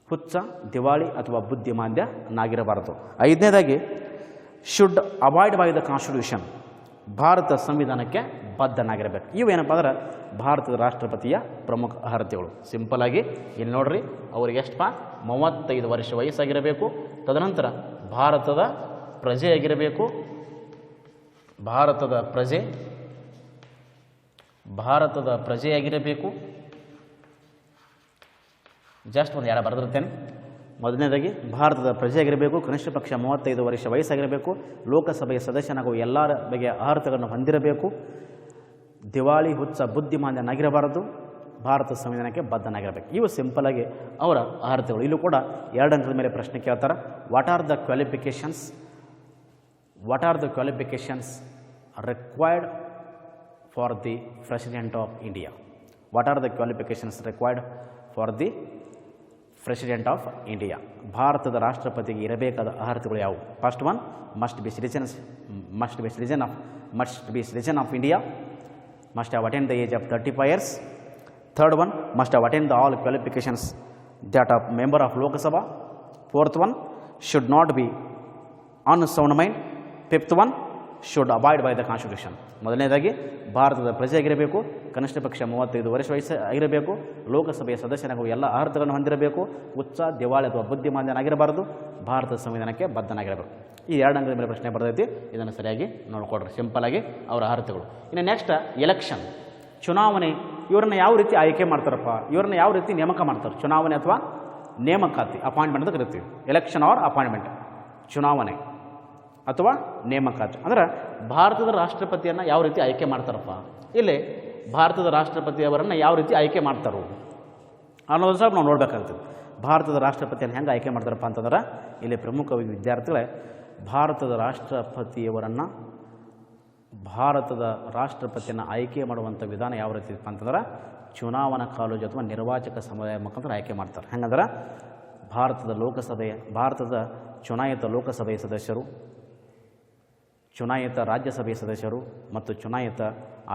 S1: ಹುಚ್ಚ, ದಿವಾಳಿ ಅಥವಾ ಬುದ್ಧಿಮಾಂದ್ಯನಾಗಿರಬಾರದು. ಐದನೇದಾಗಿ should avoid by the constitution. ಭಾರತ ಸಂವಿಧಾನಕ್ಕೆ ಬದ್ಧನಾಗಿರಬೇಕು. ಇವೇನಪ್ಪ ಅಂದ್ರೆ ಭಾರತದ ರಾಷ್ಟ್ರಪತಿಯ ಪ್ರಮುಖ ಅರ್ಹತೆಗಳು. ಸಿಂಪಲ್ ಆಗಿ ಇಲ್ಲಿ ನೋಡ್ರಿ, ಅವ್ರಿಗೆ ಎಷ್ಟಪ್ಪ 35 ವರ್ಷ ವಯಸ್ಸಾಗಿರಬೇಕು. ತದನಂತರ ಭಾರತದ ಪ್ರಜೆಯಾಗಿರಬೇಕು. ಭಾರತದ ಪ್ರಜೆಯಾಗಿರಬೇಕು. ಜಸ್ಟ್ ಒಂದು ಎರಡು ಬರೆದಿರ್ತೇನೆ. ಮೊದಲನೇದಾಗಿ ಭಾರತದ ಪ್ರಜೆಯಾಗಿರಬೇಕು. ಕನಿಷ್ಠ ಪಕ್ಷ 35 ವರ್ಷ ವಯಸ್ಸಾಗಿರಬೇಕು. ಲೋಕಸಭೆಯ ಸದಸ್ಯನಾಗುವ ಎಲ್ಲ ಬಗೆಯ ಅರ್ಹತೆಗಳನ್ನು ಹೊಂದಿರಬೇಕು. ದಿವಾಳಿ, ಹುಚ್ಚ, ಬುದ್ಧಿಮಾಂದ್ಯನಾಗಿರಬಾರದು. ಭಾರತ ಸಂವಿಧಾನಕ್ಕೆ ಬದ್ಧನಾಗಿರಬೇಕು. ಇವು ಸಿಂಪಲ್ ಆಗಿ ಅವರ ಅರ್ಹತೆಗಳು. ಇಲ್ಲೂ ಕೂಡ 2 ಅಂಕದ ಮೇಲೆ ಪ್ರಶ್ನೆ ಕೇಳ್ತಾರೆ. What are the qualifications required for the president of India? What are the qualifications required for the president of India? ಭಾರತದ ರಾಷ್ಟ್ರಪತಿಗೆ ಇರಬೇಕಾದ ಅರ್ಹತೆಗಳು ಯಾವುವು? First one, must B citizen of India. Must have attend the age of 35 years. Third one, must have attend the all qualifications that of member of Lok Sabha. Fourth one, should not be unsound mind. Fifth one, should avoid by the constitution. ಮೊದಲನೇದಾಗಿ ಭಾರತದ ಪ್ರಜೆಯಾಗಿರಬೇಕು. ಕನಿಷ್ಠ ಪಕ್ಷ 35 ವರ್ಷ ವಯಸ್ಸಾಗಿರಬೇಕು. ಲೋಕಸಭೆಯ ಸದಸ್ಯನಾಗುವ ಎಲ್ಲ ಅರ್ಹತೆಗಳನ್ನು ಹೊಂದಿರಬೇಕು. ಹುಚ್ಚ, ದಿವಾಳಿ ಅಥವಾ ಬುದ್ಧಿಮಾಂದ್ಯನಾಗಿರಬಾರದು. ಭಾರತ ಸಂವಿಧಾನಕ್ಕೆ ಬದ್ಧನಾಗಿರಬೇಕು. ಈ 2 ಅಂಕದ ಮೇಲೆ ಪ್ರಶ್ನೆ ಬರ್ತೈತಿ. ಇದನ್ನು ಸರಿಯಾಗಿ ನೋಡ್ಕೊಡ್ರಿ. ಸಿಂಪಲ್ ಆಗಿ ಅವರ ಅರ್ಹತೆಗಳು. ಇನ್ನು ನೆಕ್ಸ್ಟ್ ಎಲೆಕ್ಷನ್, ಚುನಾವಣೆ. ಇವರನ್ನು ಯಾವ ರೀತಿ ಆಯ್ಕೆ ಮಾಡ್ತಾರಪ್ಪ? ಇವರನ್ನು ಯಾವ ರೀತಿ ನೇಮಕ ಮಾಡ್ತಾರೆ? ಚುನಾವಣೆ ಅಥವಾ ನೇಮಕಾತಿ, ಅಪಾಯಿಂಟ್ಮೆಂಟ್ ಅಂತ ಕರಿತೀವಿ. ಎಲೆಕ್ಷನ್ ಆರ್ ಅಪಾಯಿಂಟ್ಮೆಂಟ್, ಚುನಾವಣೆ ಅಥವಾ ನೇಮಕಾತಿ. ಅಂದ್ರೆ ಭಾರತದ ರಾಷ್ಟ್ರಪತಿಯನ್ನು ಯಾವ ರೀತಿ ಆಯ್ಕೆ ಮಾಡ್ತಾರಪ್ಪ? ಇಲ್ಲಿ ಭಾರತದ ರಾಷ್ಟ್ರಪತಿಯವರನ್ನು ಯಾವ ರೀತಿ ಆಯ್ಕೆ ಮಾಡ್ತಾರೋ ಅನ್ನೋದು ಸ್ವಲ್ಪ ನಾವು ನೋಡಬೇಕಾಗ್ತದೆ. ಭಾರತದ ರಾಷ್ಟ್ರಪತಿಯನ್ನು ಹೆಂಗೆ ಆಯ್ಕೆ ಮಾಡ್ತಾರಪ್ಪ ಅಂತಂದ್ರೆ ಇಲ್ಲಿ ಪ್ರಮುಖವಾಗಿ ವಿದ್ಯಾರ್ಥಿಗಳೇ, ಭಾರತದ ರಾಷ್ಟ್ರಪತಿಯನ್ನು ಆಯ್ಕೆ ಮಾಡುವಂಥ ವಿಧಾನ ಯಾವ ರೀತಿ ಇತ್ತು ಅಂತಂದ್ರೆ ಚುನಾವಣಾ ಕಾಲೇಜು ಅಥವಾ ನಿರ್ವಾಚಕ ಸಮುದಾಯ ಮುಖಾಂತರ ಆಯ್ಕೆ ಮಾಡ್ತಾರೆ. ಹೆಂಗಂದ್ರೆ ಭಾರತದ ಚುನಾಯಿತ ಲೋಕಸಭೆಯ ಸದಸ್ಯರು, ಚುನಾಯಿತ ರಾಜ್ಯಸಭೆಯ ಸದಸ್ಯರು ಮತ್ತು ಚುನಾಯಿತ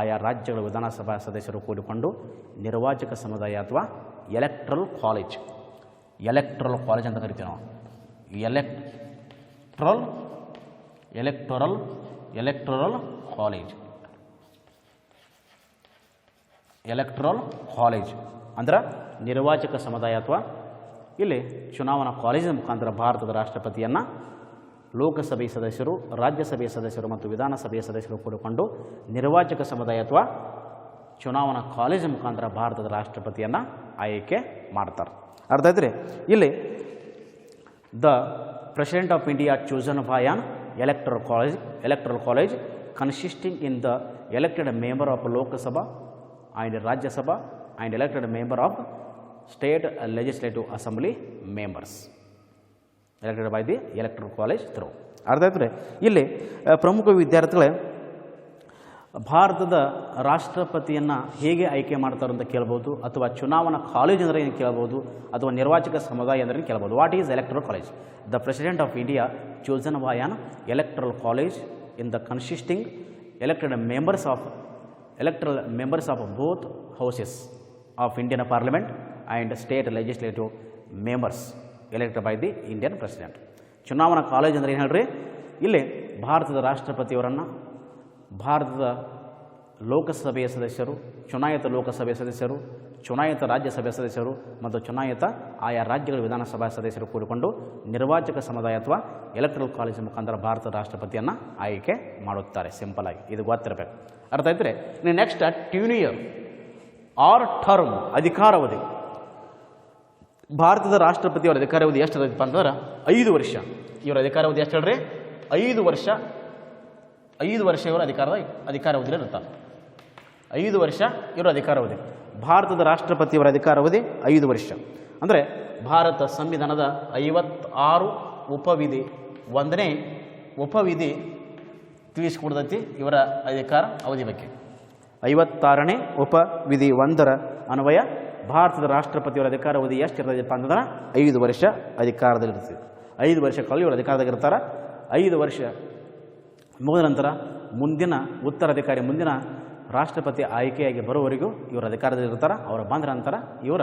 S1: ಆಯಾ ರಾಜ್ಯಗಳ ವಿಧಾನಸಭಾ ಸದಸ್ಯರು ಕೂಡಿಕೊಂಡು ನಿರ್ವಾಚಕ ಸಮುದಾಯ ಅಥವಾ ಎಲೆಕ್ಟ್ರಲ್ ಕಾಲೇಜ್ ಅಂತ ಕರಿತೀವಿ ನಾವು. ಎಲೆಕ್ಟ್ರಲ್ ಕಾಲೇಜ್ ಅಂದ್ರೆ ನಿರ್ವಾಚಕ ಸಮುದಾಯ ಅಥವಾ ಇಲ್ಲಿ ಚುನಾವಣಾ ಕಾಲೇಜಿನ ಮುಖಾಂತರ ಭಾರತದ ರಾಷ್ಟ್ರಪತಿಯನ್ನು ಲೋಕಸಭೆಯ ಸದಸ್ಯರು, ರಾಜ್ಯಸಭೆಯ ಸದಸ್ಯರು ಮತ್ತು ವಿಧಾನಸಭೆಯ ಸದಸ್ಯರು ಕೂಡಿಕೊಂಡು ನಿರ್ವಾಚಕ ಸಮುದಾಯ ಅಥವಾ ಚುನಾವಣಾ ಕಾಲೇಜಿನ ಮುಖಾಂತರ ಭಾರತದ ರಾಷ್ಟ್ರಪತಿಯನ್ನು ಆಯ್ಕೆ ಮಾಡ್ತಾರೆ. ಅರ್ಥ ಆಯ್ತು ರೀ? ಇಲ್ಲಿ the president of India chosen by on electoral college consisting in the elected member of Lok Sabha and Rajya Sabha and elected member of state legislative assembly members elected by the electoral college through. ಅರ್ಥ ಆಯ್ತು. ಇಲ್ಲಿ ಪ್ರಮುಖ ವಿದ್ಯಾರ್ಥಿಗಳೇ, ಭಾರತದ ರಾಷ್ಟ್ರಪತಿಯನ್ನು ಹೇಗೆ ಆಯ್ಕೆ ಮಾಡ್ತಾರೆ ಅಂತ ಕೇಳ್ಬೋದು, ಅಥವಾ ಚುನಾವಣಾ ಕಾಲೇಜ್ ಅಂದರೆ ಏನು ಕೇಳ್ಬೋದು, ಅಥವಾ ನಿರ್ವಾಚಕ ಸಮುದಾಯ ಅಂದರೆ ಕೇಳ್ಬೋದು. What is electoral college? The president of India chosen by on electoral college in the consisting elected members of both houses of Indian Parliament and state legislative members elected by the Indian President. ಚುನಾವಣಾ college ಅಂದರೆ ಏನು ಹೇಳ್ರಿ? ಇಲ್ಲಿ ಭಾರತದ ರಾಷ್ಟ್ರಪತಿಯವರನ್ನು ಭಾರತದ ಲೋಕಸಭೆಯ ಸದಸ್ಯರು, ಚುನಾಯಿತ ಲೋಕಸಭೆಯ ಸದಸ್ಯರು, ಚುನಾಯಿತ ರಾಜ್ಯಸಭೆಯ ಸದಸ್ಯರು ಮತ್ತು ಚುನಾಯಿತ ಆಯಾ ರಾಜ್ಯಗಳ ವಿಧಾನಸಭಾ ಸದಸ್ಯರು ಕೂಡಿಕೊಂಡು ನಿರ್ವಾಚಕ ಸಮುದಾಯ ಅಥವಾ ಎಲೆಕ್ಟ್ರಲ್ ಕಾಲೇಜ್ ಮುಖಾಂತರ ಭಾರತದ ರಾಷ್ಟ್ರಪತಿಯನ್ನು ಆಯ್ಕೆ ಮಾಡುತ್ತಾರೆ. ಸಿಂಪಲ್ ಆಗಿ ಇದು ಗೊತ್ತಿರಬೇಕು. ಅರ್ಥ ಆಯ್ತು ರೀ? ಇನ್ನು ನೆಕ್ಸ್ಟ್ ಟ್ಯೂನಿಯರ್ ಆರ್ ಟರ್ಮ್, ಅಧಿಕಾರಾವಧಿ. ಭಾರತದ ರಾಷ್ಟ್ರಪತಿಯವರ ಅಧಿಕಾರಾವಧಿ ಎಷ್ಟು ಇರತ್ತಪ್ಪ ಅಂತಂದ್ರೆ 5 ವರ್ಷ. ಇವರ ಅಧಿಕಾರಾವಧಿ ಎಷ್ಟು ಹೇಳ್ರಿ? 5 ವರ್ಷ. 5 ವರ್ಷ ಇವರ ಅಧಿಕಾರಾವಧಿ ಇರ್ತಾರೆ. 5 ವರ್ಷ ಇವರ ಅಧಿಕಾರಾವಧಿ. ಭಾರತದ ರಾಷ್ಟ್ರಪತಿಯವರ ಅಧಿಕಾರಾವಧಿ 5 ವರ್ಷ. ಅಂದರೆ ಭಾರತ ಸಂವಿಧಾನದ 56 ಉಪವಿಧಿ 1ನೇ ಉಪವಿಧಿ ತಿಳಿಸಿಕೊಡ್ತೈತಿ ಇವರ ಅಧಿಕಾರ ಅವಧಿ ಬಗ್ಗೆ. 56ನೇ ಉಪವಿಧಿ 1ರ ಅನ್ವಯ ಭಾರತದ ರಾಷ್ಟ್ರಪತಿಯವರ ಅಧಿಕಾರ ಅವಧಿ ಎಷ್ಟು ಇರ್ತದಪ್ಪ ಅಂತಂದ್ರೆ 5 ವರ್ಷ ಅಧಿಕಾರದಲ್ಲಿರ್ತೀವಿ. 5 ವರ್ಷ ಕಾಲ ಇವರು ಅಧಿಕಾರದಾಗಿರ್ತಾರೆ. 5 ವರ್ಷ ಮುಗಿದ ನಂತರ ಮುಂದಿನ ಉತ್ತರಾಧಿಕಾರಿ ಮುಂದಿನ ರಾಷ್ಟ್ರಪತಿ ಆಯ್ಕೆಯಾಗಿ ಬರೋವರೆಗೂ ಇವರು ಅಧಿಕಾರದಲ್ಲಿರ್ತಾರೆ. ಅವರ ಬಂದ ನಂತರ ಇವರ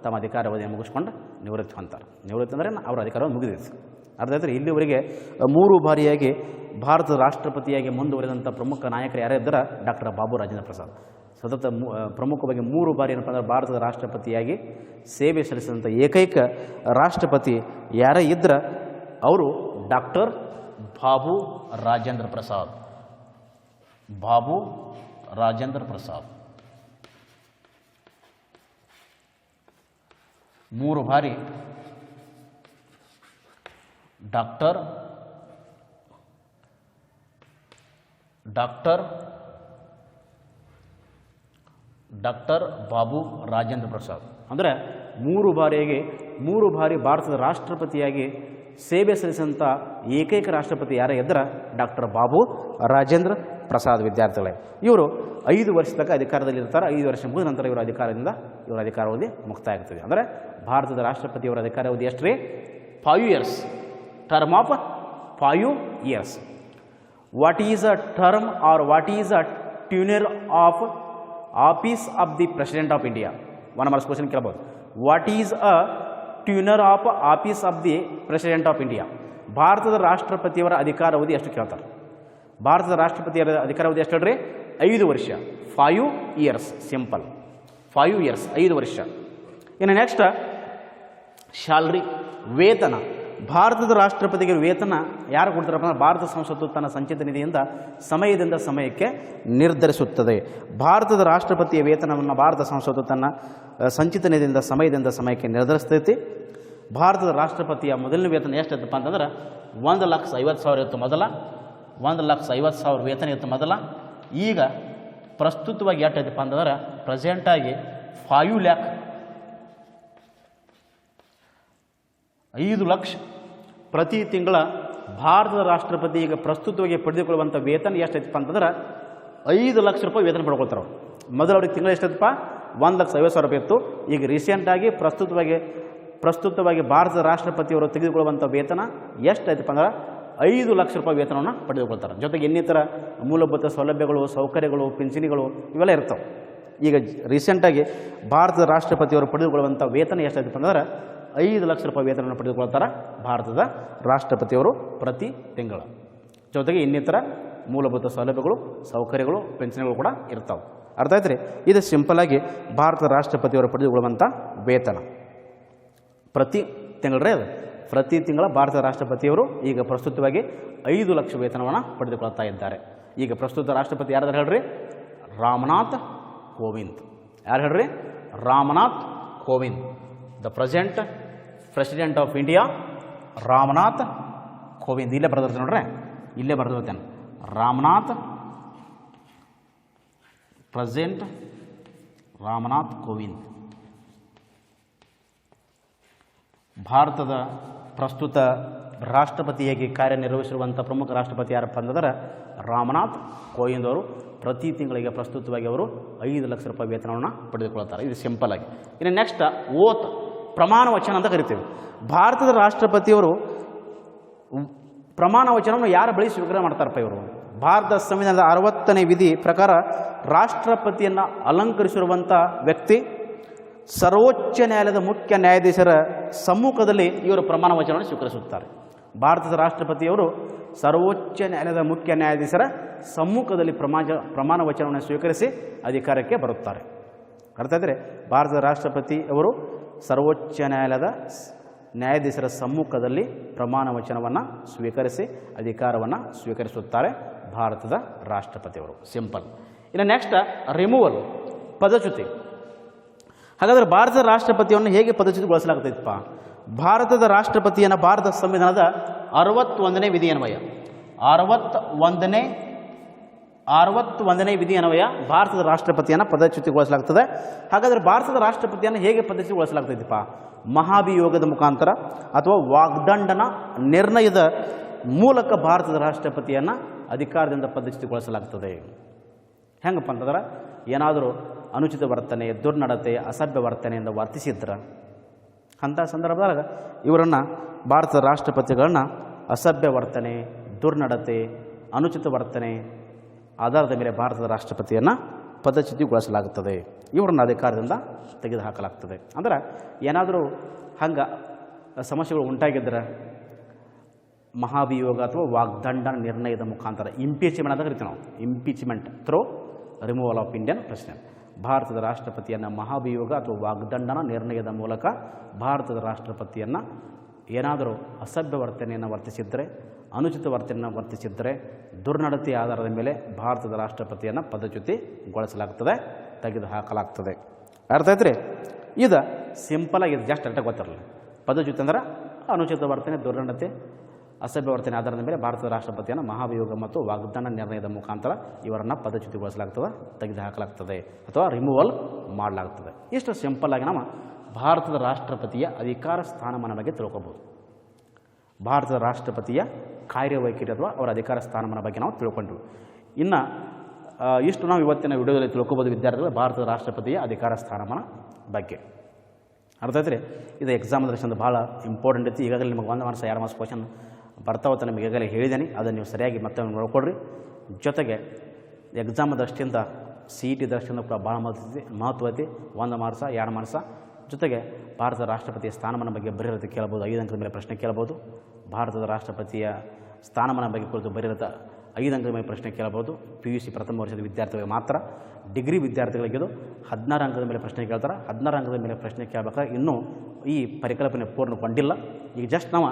S1: ತಮ್ಮ ಅಧಿಕಾರ ಅವಧಿಯನ್ನು ಮುಗಿಸ್ಕೊಂಡು ನಿವೃತ್ತಿ ಹೊಂತಾರೆ. ನಿವೃತ್ತಿ ಅಂದರೆ ಅವರ ಅಧಿಕಾರವನ್ನು ಮುಗಿದಿದೆ. ಅರ್ಥ ಆಯ್ತು. ಇಲ್ಲಿವರೆಗೆ 3 ಬಾರಿಯಾಗಿ ಭಾರತದ ರಾಷ್ಟ್ರಪತಿಯಾಗಿ ಮುಂದುವರೆದಂಥ ಪ್ರಮುಖ ನಾಯಕರು ಯಾರಿದ್ದಾರೆ? ಡಾಕ್ಟರ್ ಬಾಬು ರಾಜೇಂದ್ರ ಪ್ರಸಾದ್. ಸತತ ಪ್ರಮುಖವಾಗಿ 3 ಬಾರಿ ಏನಪ್ಪ ಅಂದ್ರೆ ಭಾರತದ ರಾಷ್ಟ್ರಪತಿಯಾಗಿ ಸೇವೆ ಸಲ್ಲಿಸಿದಂಥ ಏಕೈಕ ರಾಷ್ಟ್ರಪತಿ ಯಾರೇ ಇದ್ರೆ ಅವರು ಡಾಕ್ಟರ್ ಬಾಬು ರಾಜೇಂದ್ರ ಪ್ರಸಾದ್. ಬಾಬು ರಾಜೇಂದ್ರ ಪ್ರಸಾದ್ 3 ಬಾರಿ ಡಾಕ್ಟರ್ ಬಾಬು ರಾಜೇಂದ್ರ ಪ್ರಸಾದ್ ಅಂದರೆ 3 ಬಾರಿ ಭಾರತದ ರಾಷ್ಟ್ರಪತಿಯಾಗಿ ಸೇವೆ ಸಲ್ಲಿಸಿದಂಥ ಏಕೈಕ ರಾಷ್ಟ್ರಪತಿ ಯಾರೇ ಇದ್ದರೆ ಡಾಕ್ಟರ್ ಬಾಬು ರಾಜೇಂದ್ರ ಪ್ರಸಾದ್ ವಿದ್ಯಾರ್ಥಿಗಳೇ. ಇವರು 5 ವರ್ಷ ತನಕ ಅಧಿಕಾರದಲ್ಲಿರ್ತಾರೆ. 5 ವರ್ಷ ಮುಗಿದ ನಂತರ ಇವರ ಅಧಿಕಾರಾವಧಿ ಮುಕ್ತಾಯ ಆಗ್ತದೆ. ಅಂದರೆ ಭಾರತದ ರಾಷ್ಟ್ರಪತಿಯವರ ಅಧಿಕಾರಾವಧಿ ಎಷ್ಟು ರೀ? 5 years. Term of 5 years. What is a term or what is a tenure of office of the president of India? 1 marks question ಕೇಳಬಹುದು. What is a tenure of office of the president of India? ಭಾರತದ ರಾಷ್ಟ್ರಪತಿಯವರ ಅಧಿಕಾರಾವಧಿ ಎಷ್ಟು ಕೇಳ್ತಾರೆ? ಭಾರತದ ರಾಷ್ಟ್ರಪತಿಯವರ ಅಧಿಕಾರಾವಧಿ ಎಷ್ಟು ಹೇಳ್ರಿ? 5 ವರ್ಷ. 5 years. ಸಿಂಪಲ್. 5 years 5 ವರ್ಷ. ಇನ್ನು ನೆಕ್ಸ್ಟ್ ಶಾಲ್ರಿ, ವೇತನ. ಭಾರತದ ರಾಷ್ಟ್ರಪತಿಗೆ ವೇತನ ಯಾರು ಕೊಡ್ತಾರಪ್ಪ ಅಂದ್ರೆ ಭಾರತ ಸಂಸತ್ತು ತನ್ನ ಸಂಚಿತ ನಿಧಿಯಿಂದ ಸಮಯದಿಂದ ಸಮಯಕ್ಕೆ ನಿರ್ಧರಿಸುತ್ತದೆ. ಭಾರತದ ರಾಷ್ಟ್ರಪತಿಯ ವೇತನವನ್ನು ಭಾರತ ಸಂಸತ್ತು ತನ್ನ ಸಂಚಿತ ನಿಧಿಯಿಂದ ಸಮಯಕ್ಕೆ ನಿರ್ಧರಿಸ್ತೈತಿ. ಭಾರತದ ರಾಷ್ಟ್ರಪತಿಯ ಮೊದಲನೇ ವೇತನ ಎಷ್ಟಿತ್ತಪ್ಪ ಅಂತಂದ್ರೆ 1,50,000 ಇತ್ತು ಮೊದಲ. 1,50,000 ವೇತನ ಇತ್ತು ಮೊದಲ. ಈಗ ಪ್ರಸ್ತುತವಾಗಿ ಎಷ್ಟೈತಪ್ಪ ಅಂತಂದ್ರೆ ಪ್ರೆಸೆಂಟಾಗಿ 5 lakh 5 ಲಕ್ಷ ಪ್ರತಿ ತಿಂಗಳ ಭಾರತದ ರಾಷ್ಟ್ರಪತಿ ಈಗ ಪ್ರಸ್ತುತವಾಗಿ ಪಡೆದುಕೊಳ್ಳುವಂಥ ವೇತನ ಎಷ್ಟೈತಪ್ಪ ಅಂತಂದ್ರೆ 5 ಲಕ್ಷ ರೂಪಾಯಿ ವೇತನ ಪಡ್ಕೊಳ್ತಾರೆ. ಮೊದಲು ಅವ್ರಿಗೆ ತಿಂಗಳ ಎಷ್ಟೈತಪ್ಪ? 1,50,000 ರೂಪಾಯಿ ಇತ್ತು. ಈಗ ರೀಸೆಂಟಾಗಿ ಪ್ರಸ್ತುತವಾಗಿ ಭಾರತದ ರಾಷ್ಟ್ರಪತಿಯವರು ತೆಗೆದುಕೊಳ್ಳುವಂಥ ವೇತನ ಎಷ್ಟೈತಪ್ಪ ಅಂದ್ರೆ 5 ಲಕ್ಷ ರೂಪಾಯಿ ವೇತನವನ್ನು ಪಡೆದುಕೊಳ್ತಾರೆ. ಜೊತೆಗೆ ಇನ್ನಿತರ ಮೂಲಭೂತ ಸೌಲಭ್ಯಗಳು, ಸೌಕರ್ಯಗಳು, ಪಿಂಚಣಿಗಳು ಇವೆಲ್ಲ ಇರ್ತವೆ. ಈಗ ರೀಸೆಂಟಾಗಿ ಭಾರತದ ರಾಷ್ಟ್ರಪತಿಯವರು ಪಡೆದುಕೊಳ್ಳುವಂಥ ವೇತನ ಎಷ್ಟೈತಪ್ಪ ಅಂದ್ರೆ 5 ಲಕ್ಷ ರೂಪಾಯಿ ವೇತನವನ್ನು ಪಡೆದುಕೊಳ್ತಾರೆ ಭಾರತದ ರಾಷ್ಟ್ರಪತಿಯವರು ಪ್ರತಿ ತಿಂಗಳು. ಜೊತೆಗೆ ಇನ್ನಿತರ ಮೂಲಭೂತ ಸೌಲಭ್ಯಗಳು, ಸೌಕರ್ಯಗಳು, ಪೆನ್ಷನ್ಗಳು ಕೂಡ ಇರ್ತಾವೆ. ಅರ್ಥ ಆಯ್ತು ರೀ? ಇದು ಸಿಂಪಲ್ಲಾಗಿ ಭಾರತದ ರಾಷ್ಟ್ರಪತಿಯವರು ಪಡೆದುಕೊಳ್ಳುವಂಥ ವೇತನ ಪ್ರತಿ ತಿಂಗಳೇ ಅದು. ಪ್ರತಿ ತಿಂಗಳ ಭಾರತದ ರಾಷ್ಟ್ರಪತಿಯವರು ಈಗ ಪ್ರಸ್ತುತವಾಗಿ 5 ಲಕ್ಷ ವೇತನವನ್ನು ಪಡೆದುಕೊಳ್ತಾ ಇದ್ದಾರೆ. ಈಗ ಪ್ರಸ್ತುತ ರಾಷ್ಟ್ರಪತಿ ಯಾರಾದ್ರೂ ಹೇಳ್ರಿ? ರಾಮನಾಥ್ ಕೋವಿಂದ್. ಯಾರು ಹೇಳ್ರಿ? Ramnath Kovind. The present president of India Ramnath Kovind. ಇಲ್ಲೇ ಬರೆದಿರ್ತಾನೆ ನೋಡ್ರೆ, ಇಲ್ಲೇ ಬರೆದಿರ್ತೇನೆ. ರಾಮನಾಥ್ ಪ್ರೆಸೆಂಟ್ ರಾಮನಾಥ್ ಕೋವಿಂದ್. ಭಾರತದ ಪ್ರಸ್ತುತ ರಾಷ್ಟ್ರಪತಿಯಾಗಿ ಕಾರ್ಯನಿರ್ವಹಿಸಿರುವಂಥ ಪ್ರಮುಖ ರಾಷ್ಟ್ರಪತಿ ಯಾರಪ್ಪ ಅಂತಂದ್ರೆ ರಾಮನಾಥ್ ಕೋವಿಂದ್ ಅವರು. ಪ್ರತಿ ತಿಂಗಳಿಗೆ ಪ್ರಸ್ತುತವಾಗಿ ಅವರು 5 ಲಕ್ಷ ರೂಪಾಯಿ ವೇತನವನ್ನು ಪಡೆದುಕೊಳ್ತಾರೆ. ಇದು ಸಿಂಪಲ್ ಆಗಿ. ಇನ್ನು ನೆಕ್ಸ್ಟ್ ಓತ್, ಪ್ರಮಾಣ ವಚನ ಅಂತ ಕರಿತೀವಿ. ಭಾರತದ ರಾಷ್ಟ್ರಪತಿಯವರು ಪ್ರಮಾಣ ವಚನವನ್ನು ಯಾರ ಬಳಿ ಸ್ವೀಕಾರ ಮಾಡ್ತಾರಪ್ಪ? ಇವರು ಭಾರತ ಸಂವಿಧಾನದ 60ನೇ ವಿಧಿ ಪ್ರಕಾರ ರಾಷ್ಟ್ರಪತಿಯನ್ನು ಅಲಂಕರಿಸಿರುವಂಥ ವ್ಯಕ್ತಿ ಸರ್ವೋಚ್ಚ ನ್ಯಾಯಾಲಯದ ಮುಖ್ಯ ನ್ಯಾಯಾಧೀಶರ ಸಮ್ಮುಖದಲ್ಲಿ ಇವರು ಪ್ರಮಾಣ ವಚನವನ್ನು ಸ್ವೀಕರಿಸುತ್ತಾರೆ. ಭಾರತದ ರಾಷ್ಟ್ರಪತಿಯವರು ಸರ್ವೋಚ್ಚ ನ್ಯಾಯಾಲಯದ ಮುಖ್ಯ ನ್ಯಾಯಾಧೀಶರ ಸಮ್ಮುಖದಲ್ಲಿ ಪ್ರಮಾಣ ವಚನವನ್ನು ಸ್ವೀಕರಿಸಿ ಅಧಿಕಾರಕ್ಕೆ ಬರುತ್ತಾರೆ. ಅರ್ಥ ಇದ್ದರೆ ಭಾರತದ ರಾಷ್ಟ್ರಪತಿ ಅವರು ಸರ್ವೋಚ್ಚ ನ್ಯಾಯಾಲಯದ ನ್ಯಾಯಾಧೀಶರ ಸಮ್ಮುಖದಲ್ಲಿ ಪ್ರಮಾಣ ವಚನವನ್ನು ಸ್ವೀಕರಿಸಿ ಅಧಿಕಾರವನ್ನು ಸ್ವೀಕರಿಸುತ್ತಾರೆ ಭಾರತದ ರಾಷ್ಟ್ರಪತಿಯವರು. ಸಿಂಪಲ್. ಇನ್ನು ನೆಕ್ಸ್ಟ್ ರಿಮೂವಲ್, ಪದಚ್ಯುತಿ. ಹಾಗಾದರೆ ಭಾರತದ ರಾಷ್ಟ್ರಪತಿಯನ್ನು ಹೇಗೆ ಪದಚ್ಯುತಿಗೊಳಿಸಲಾಗ್ತೈತಪ್ಪ? ಭಾರತದ ರಾಷ್ಟ್ರಪತಿಯನ್ನು ಭಾರತ ಸಂವಿಧಾನದ 61ನೇ ವಿಧಿ ಅನ್ವಯ 61ನೇ ವಿಧಿ ಅನ್ವಯ ಭಾರತದ ರಾಷ್ಟ್ರಪತಿಯನ್ನು ಪದಚ್ಯುತಿಗೊಳಿಸಲಾಗ್ತದೆ. ಹಾಗಾದರೆ ಭಾರತದ ರಾಷ್ಟ್ರಪತಿಯನ್ನು ಹೇಗೆ ಪದಚ್ಯುತಿಗೊಳಿಸಲಾಗ್ತೈತಿಪ್ಪ? ಮಹಾಭಿಯೋಗದ ಮುಖಾಂತರ ಅಥವಾ ವಾಗ್ದಂಡನ ನಿರ್ಣಯದ ಮೂಲಕ ಭಾರತದ ರಾಷ್ಟ್ರಪತಿಯನ್ನು ಅಧಿಕಾರದಿಂದ ಪದಚ್ಯುತಿಗೊಳಿಸಲಾಗ್ತದೆ. ಹೆಂಗಪ್ಪ ಅಂತಂದ್ರೆ ಏನಾದರೂ ಅನುಚಿತ ವರ್ತನೆ, ದುರ್ನಡತೆ, ಅಸಭ್ಯ ವರ್ತನೆಯಿಂದ ವರ್ತಿಸಿದ್ರೆ ಅಂಥ ಸಂದರ್ಭದಾಗ ಇವರನ್ನು ಭಾರತದ ರಾಷ್ಟ್ರಪತಿಗಳನ್ನ ಅಸಭ್ಯ ವರ್ತನೆ, ದುರ್ನಡತೆ, ಅನುಚಿತ ವರ್ತನೆ ಆಧಾರದ ಮೇಲೆ ಭಾರತದ ರಾಷ್ಟ್ರಪತಿಯನ್ನು ಪದಚ್ಯುತಿಗೊಳಿಸಲಾಗುತ್ತದೆ. ಇವರನ್ನು ಅಧಿಕಾರದಿಂದ ತೆಗೆದುಹಾಕಲಾಗ್ತದೆ. ಅಂದ್ರೆ ಏನಾದರೂ ಹಂಗೆ ಸಮಸ್ಯೆಗಳು ಉಂಟಾಗಿದ್ದರೆ ಮಹಾಭಿಯೋಗ ಅಥವಾ ವಾಗ್ದಂಡನ ನಿರ್ಣಯದ ಮುಖಾಂತರ ಇಂಪೀಚ್ಮೆಂಟ್ ಅಂತ ಕರಿತೀವಿ ನಾವು. Impeachment through removal of Indian president. ಭಾರತದ ರಾಷ್ಟ್ರಪತಿಯನ್ನು ಮಹಾಭಿಯೋಗ ಅಥವಾ ವಾಗ್ದಂಡನ ನಿರ್ಣಯದ ಮೂಲಕ ಭಾರತದ ರಾಷ್ಟ್ರಪತಿಯನ್ನು ಏನಾದರೂ ಅಸಭ್ಯ ವರ್ತನೆಯನ್ನು ವರ್ತಿಸಿದ್ದರೆ, ಅನುಚಿತ ವರ್ತನೆಯನ್ನು ವರ್ತಿಸಿದ್ದರೆ, ದುರ್ನಡತೆ ಆಧಾರದ ಮೇಲೆ ಭಾರತದ ರಾಷ್ಟ್ರಪತಿಯನ್ನು ಪದಚ್ಯುತಿಗೊಳಿಸಲಾಗ್ತದೆ, ತೆಗೆದುಹಾಕಲಾಗ್ತದೆ. ಅರ್ಥ ಆಯ್ತು. ಇದು ಸಿಂಪಲಾಗಿ ಇದು ಜಸ್ಟ್ ಅರ್ಥ ಗೊತ್ತಿರಲ್ಲ. ಪದಚ್ಯುತಿ ಅಂದ್ರೆ ಅನುಚಿತ ವರ್ತನೆ, ದುರ್ನಡತೆ, ಅಸಭ್ಯ ವರ್ತನೆ ಆಧಾರದ ಮೇಲೆ ಭಾರತದ ರಾಷ್ಟ್ರಪತಿಯನ್ನು ಮಹಾಭಿಯೋಗ ಮತ್ತು ವಾಗ್ದಾನ ನಿರ್ಣಯದ ಮುಖಾಂತರ ಇವರನ್ನು ಪದಚ್ಯುತಿಗೊಳಿಸಲಾಗ್ತದೆ, ತೆಗೆದುಹಾಕಲಾಗ್ತದೆ ಅಥವಾ ರಿಮೂವಲ್ ಮಾಡಲಾಗ್ತದೆ. ಇಷ್ಟು ಸಿಂಪಲ್ಲಾಗಿ ನಾವು ಭಾರತದ ರಾಷ್ಟ್ರಪತಿಯ ಅಧಿಕಾರ ಸ್ಥಾನಮಾನ ಬಗ್ಗೆ ತಿಳ್ಕೊಬೋದು. ಭಾರತದ ರಾಷ್ಟ್ರಪತಿಯ ಕಾರ್ಯವೈಖರಿ ಅಥವಾ ಅವರ ಅಧಿಕಾರ ಸ್ಥಾನಮಾನ ಬಗ್ಗೆ ನಾವು ತಿಳ್ಕೊಂಡ್ವಿ. ಇನ್ನು ಇಷ್ಟು ನಾವು ಇವತ್ತಿನ ವಿಡಿಯೋದಲ್ಲಿ ತಿಳ್ಕೊಬೋದು ವಿದ್ಯಾರ್ಥಿಗಳು ಭಾರತದ ರಾಷ್ಟ್ರಪತಿಯ ಅಧಿಕಾರ ಸ್ಥಾನಮಾನ ಬಗ್ಗೆ. ಅರ್ಥ ಆಯ್ತು. ಇದು ಎಕ್ಸಾಮ್ ದೃಷ್ಟಿಯಿಂದ ಭಾಳ ಇಂಪಾರ್ಟೆಂಟ್ ಐತಿ. ಈಗಾಗಲೇ ನಿಮಗೆ 1 ಮಾರ್ಕ್ಸ್ 2 ಮಾರ್ಕ್ಸ್ ಕ್ವಶನ್ ಬರ್ತಾವತ್ತ ನಿಮಗೆ ಈಗಾಗಲೇ ಹೇಳಿದ್ದೇನೆ. ಅದನ್ನು ನೀವು ಸರಿಯಾಗಿ ಮತ್ತೆ ನೋಡ್ಕೊಡ್ರಿ. ಜೊತೆಗೆ ಎಕ್ಸಾಮ್ ದೃಷ್ಟಿಯಿಂದ CET ದೃಷ್ಟಿಯಿಂದ ಕೂಡ ಭಾಳ ಮಹತ್ವ ಐತಿ. 1 ಮಾರ್ಕ್ಸ್ 2 ಮಾರ್ಕ್ಸ್. ಜೊತೆಗೆ ಭಾರತದ ರಾಷ್ಟ್ರಪತಿಯ ಸ್ಥಾನಮಾನ ಬಗ್ಗೆ ಬರೆಯೋದು ಕೇಳ್ಬೋದು. 5 ಅಂಕದ ಮೇಲೆ ಪ್ರಶ್ನೆ ಕೇಳ್ಬೋದು. ಭಾರತದ ರಾಷ್ಟ್ರಪತಿಯ ಸ್ಥಾನಮಾನ ಬಗ್ಗೆ ಕುರಿತು ಬರೆಯೋದು 5 ಅಂಕದ ಮೇಲೆ ಪ್ರಶ್ನೆ ಕೇಳ್ಬೋದು. PUC ಪ್ರಥಮ ವರ್ಷದ ವಿದ್ಯಾರ್ಥಿಗಳಿಗೆ ಮಾತ್ರ. ಡಿಗ್ರಿ ವಿದ್ಯಾರ್ಥಿಗಳಿಗಿದು 16 ಅಂಕದ ಮೇಲೆ ಪ್ರಶ್ನೆ ಕೇಳ್ತಾರೆ. 16 ಅಂಕದ ಮೇಲೆ ಪ್ರಶ್ನೆ ಕೇಳಬೇಕಾದ್ರೆ ಇನ್ನೂ ಈ ಪರಿಕಲ್ಪನೆ ಪೂರ್ಣಗೊಂಡಿಲ್ಲ. ಈಗ ಜಸ್ಟ್ ನಾವು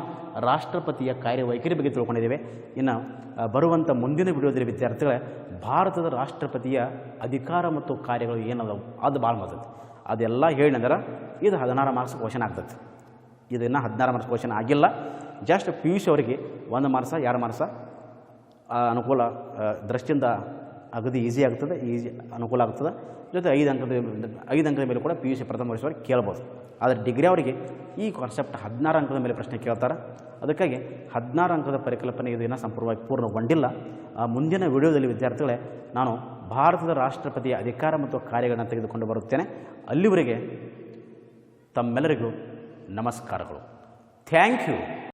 S1: ರಾಷ್ಟ್ರಪತಿಯ ಕಾರ್ಯವೈಖರಿ ಬಗ್ಗೆ ತಿಳ್ಕೊಂಡಿದ್ದೇವೆ. ಇನ್ನು ಬರುವಂಥ ಮುಂದಿನ ವಿಡಿಯೋದಲ್ಲಿ ವಿದ್ಯಾರ್ಥಿಗಳೇ ಭಾರತದ ರಾಷ್ಟ್ರಪತಿಯ ಅಧಿಕಾರ ಮತ್ತು ಕಾರ್ಯಗಳು ಏನದವು ಅದು ಭಾಳ ಮಾತೈತಿ. ಅದೆಲ್ಲ ಹೇಳಿದ್ರೆ ಇದು 16 ಮಾರ್ಕ್ಸ್ ಕ್ವಶನ್ ಆಗ್ತದೆ. ಇದು ಇನ್ನೂ 16 ಮಾರ್ಕ್ಸ್ ಕ್ವಶನ್ ಆಗಿಲ್ಲ. ಜಸ್ಟ್ PUC ಅವರಿಗೆ 1 ಮಾರ್ಕ್ಸ್ 2 ಮಾರ್ಕ್ಸ್ ಅನುಕೂಲ ದೃಷ್ಟಿಯಿಂದ ಅಗದಿ ಈಸಿ ಆಗ್ತದೆ, ಅನುಕೂಲ ಆಗ್ತದೆ. ಜೊತೆ 5 ಅಂಕದ ಮೇಲೆ ಕೂಡ PUC ಪ್ರಥಮ ವರ್ಷದವರೆಗೆ ಕೇಳ್ಬೋದು. ಆದರೆ ಡಿಗ್ರಿ ಅವರಿಗೆ ಈ ಕಾನ್ಸೆಪ್ಟ್ 16 ಅಂಕದ ಮೇಲೆ ಪ್ರಶ್ನೆ ಕೇಳ್ತಾರೆ. ಅದಕ್ಕಾಗಿ 16 ಅಂಕದ ಪರಿಕಲ್ಪನೆ ಇದು ಇನ್ನೂ ಸಂಪೂರ್ಣವಾಗಿ ಪೂರ್ಣಗೊಂಡಿಲ್ಲ. ಮುಂದಿನ ವಿಡಿಯೋದಲ್ಲಿ ವಿದ್ಯಾರ್ಥಿಗಳೇ ನಾನು ಭಾರತದ ರಾಷ್ಟ್ರಪತಿಯ ಅಧಿಕಾರ ಮತ್ತು ಕಾರ್ಯಗಳನ್ನು ತೆಗೆದುಕೊಂಡು ಬರುತ್ತೇನೆ. ಅಲ್ಲಿವರೆಗೆ ತಮ್ಮೆಲ್ಲರಿಗೂ ನಮಸ್ಕಾರಗಳು. Thank you.